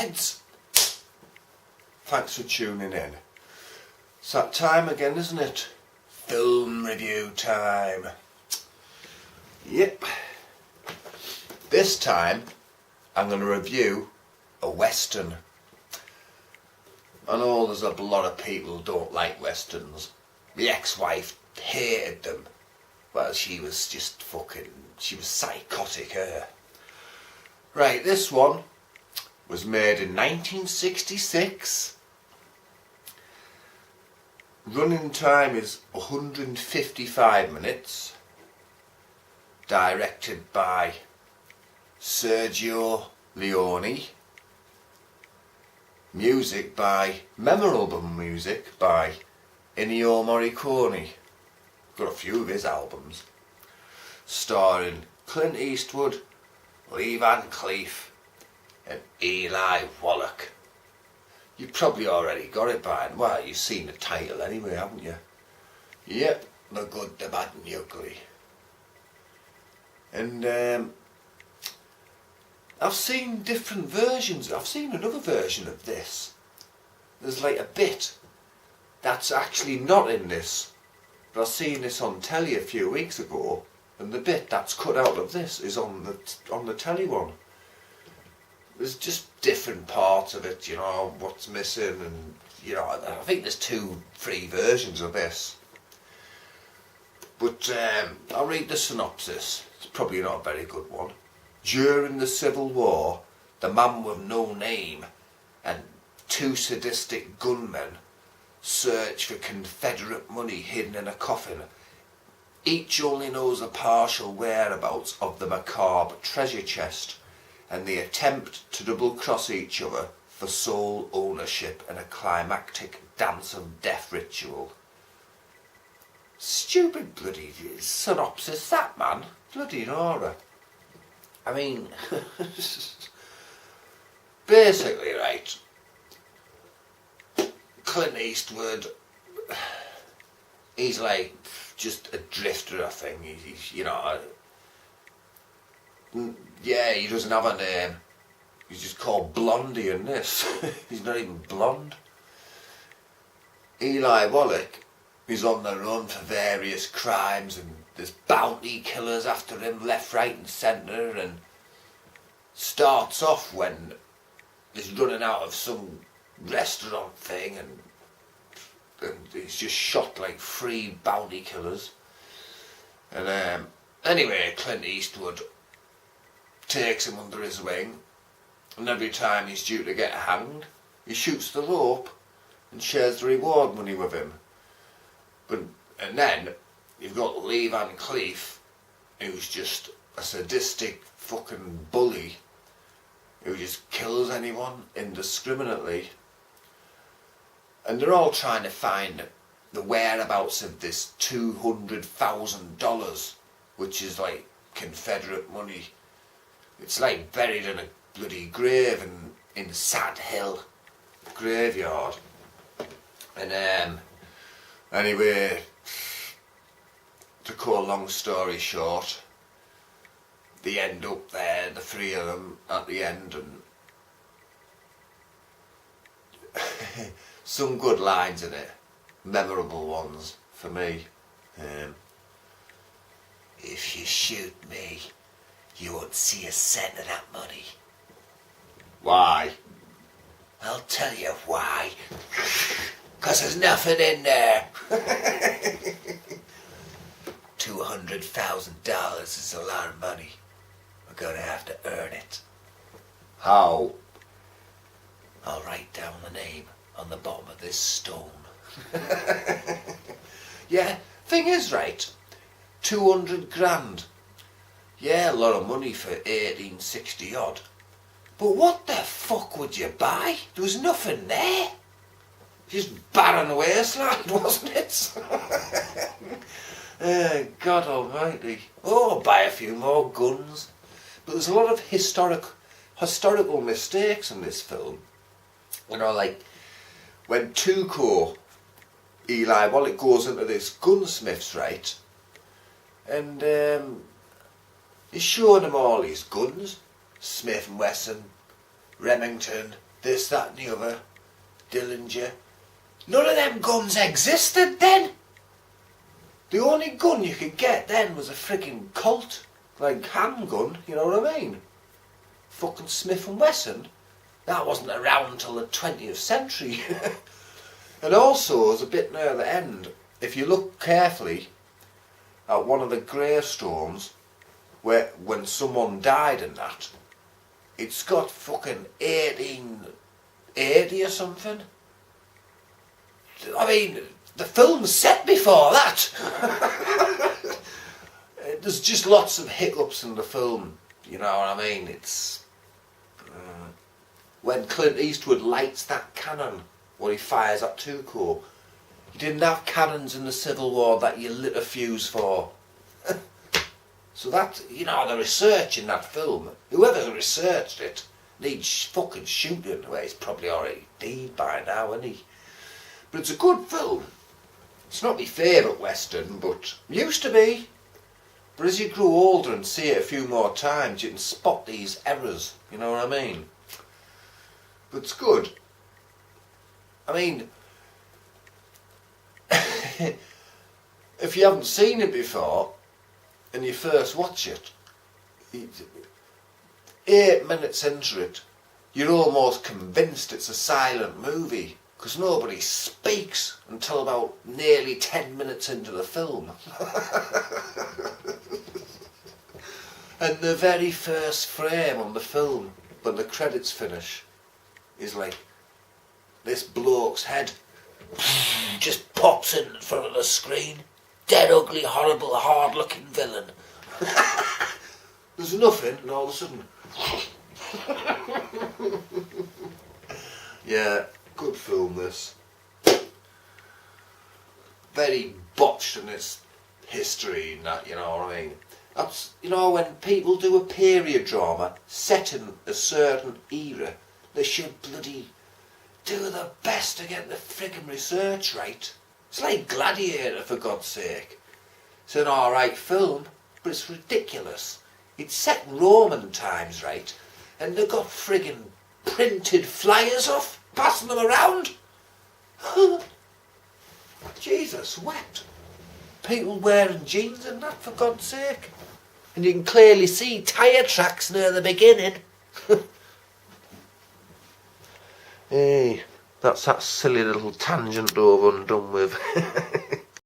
filmheads. Thanks for tuning in. It's that time again, isn't it? Film review time. Yep. This time I'm going to review a western. I know there's a lot of people who don't like westerns. My ex-wife hated them. Well, she was psychotic, her. Right, this one was made in 1966. Running time is 155 minutes. Directed by Sergio Leone. Memorable music by Ennio Morricone. Got a few of his albums. Starring Clint Eastwood, Lee Van Cleef and Eli Wallach. You've probably already got it by now. Well, you've seen the title anyway, haven't you? Yep, The Good, the Bad and the Ugly. And I've seen different versions. I've seen another version of this. There's like a bit that's actually not in this. But I've seen this on telly a few weeks ago, and the bit that's cut out of this is on the telly one. There's just different parts of it, you know, what's missing, and you know, I think there's 2-3 versions of this. But I'll read the synopsis. It's probably not a very good one. During the Civil War, the man with no name and 2 sadistic gunmen search for Confederate money hidden in a coffin. Each only knows the partial whereabouts of the macabre treasure chest, and they attempt to double-cross each other for sole ownership in a climactic dance of death ritual. Stupid bloody synopsis, that, man. Bloody horror. I mean, basically, right, Clint Eastwood, he's like just a drifter, I think. He's, you know, yeah, he doesn't have a name. He's just called Blondie in this. He's not even blonde. Eli Wallach is on the run for various crimes, and there's bounty killers after him left, right and centre, and starts off when he's running out of some restaurant thing, and he's just shot like 3 bounty killers. And anyway, Clint Eastwood takes him under his wing, and every time he's due to get hanged, he shoots the rope and shares the reward money with him. And then you've got Lee Van Cleef, who's just a sadistic fucking bully who just kills anyone indiscriminately. And they're all trying to find the whereabouts of this $200,000, which is like Confederate money. It's like buried in a bloody grave in Sad Hill graveyard. And anyway, to cut a long story short, they end up there, the 3 of them, at the end, and some good lines in it, memorable ones for me. If you shoot me, you won't see a cent of that money. Why? I'll tell you why. 'Cause there's nothing in there. $200,000 is a lot of money. We're gonna have to earn it. How? I'll write down the name on the bottom of this stone. Yeah, thing is, right, 200 grand. Yeah, a lot of money for 1860 odd. But what the fuck would you buy? There was nothing there. Just barren wasteland, wasn't it? God almighty. Oh, buy a few more guns. But there's a lot of historical mistakes in this film. You know, like when Tuco, Eli Wallach, goes into this gunsmith's, right, and he's showing him all his guns, Smith & Wesson, Remington, this, that and the other, Dillinger. None of them guns existed then. The only gun you could get then was a frigging Colt, like handgun, you know what I mean? Fucking Smith & Wesson, that wasn't around until the 20th century. And also, as a bit near the end, if you look carefully at one of the gravestones, where when someone died and that, it's got fucking 1880 or something. I mean, the film's set before that. There's just lots of hiccups in the film, you know what I mean? It's when Clint Eastwood lights that cannon, what he fires at Tuco, you didn't have cannons in the Civil War that you lit a fuse for. So that, you know, the research in that film, whoever researched it needs fucking shooting. Well, he's probably already dead by now, isn't he? But it's a good film. It's not my favourite Western, but used to be. But as you grow older and see it a few more times, you can spot these errors, you know what I mean? But it's good. I mean, if you haven't seen it before, and you first watch it, 8 minutes into it, you're almost convinced it's a silent movie, because nobody speaks until about nearly 10 minutes into the film. And the very first frame on the film, when the credits finish, is like this bloke's head just pops in front of the screen. Dead, ugly, horrible, hard-looking villain. There's nothing, and all of a sudden... Yeah, good film, this. Very botched in its history and that, you know what I mean? That's, you know, when people do a period drama set in a certain era, they should bloody do their best to get the friggin' research right. It's like Gladiator, for God's sake. It's an alright film, but it's ridiculous. It's set in Roman times, right? And they've got friggin' printed flyers off, passing them around. Jesus, what? People wearing jeans and that, for God's sake. And you can clearly see tyre tracks near the beginning. Hey, that's that silly little tangent over and done with.